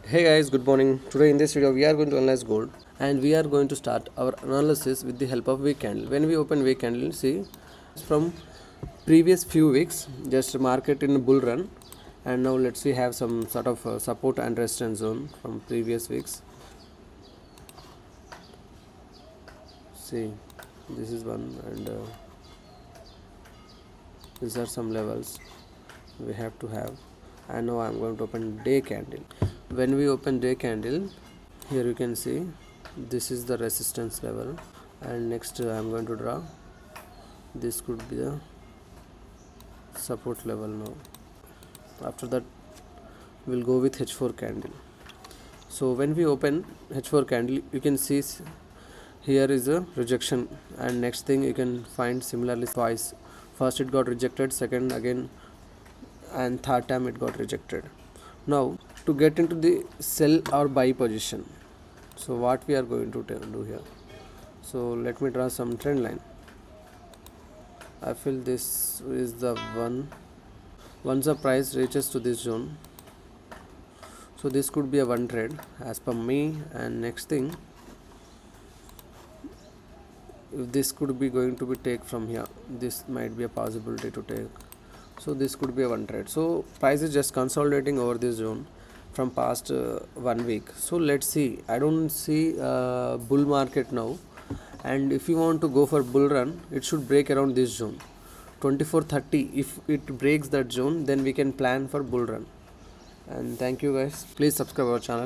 Hey guys, good morning. Today in this video we are going to analyze gold and we are going to start our analysis with the help of week candle. When we open week candle, see from previous few weeks, just market in a bull run, and now let's see have some sort of support and resistance zone from previous weeks. See, this is one, and these are some levels we have to have. And now I'm going to open day candle. When we open day candle, here you can see this is the resistance level, and next I'm going to draw this could be the support level. Now after that we'll go with H4 candle. So when we open H4 candle, you can see here is a rejection, and next thing you can find similarly twice. First it got rejected, second again, and third time it got rejected. Now to get into the sell or buy position, so what we are going to do here, so let me draw some trend line. I feel this is the one. Once the price reaches to this zone, so this could be a one trade as per me, and next thing, if this could be going to be take from here, this might be a possibility to take. So this could be a one trade. So price is just consolidating over this zone from past 1 week. So let's see. I don't see bull market now, and if you want to go for bull run, it should break around this zone 2430. If it breaks that zone, then we can plan for bull run. And thank you guys. Please subscribe our channel.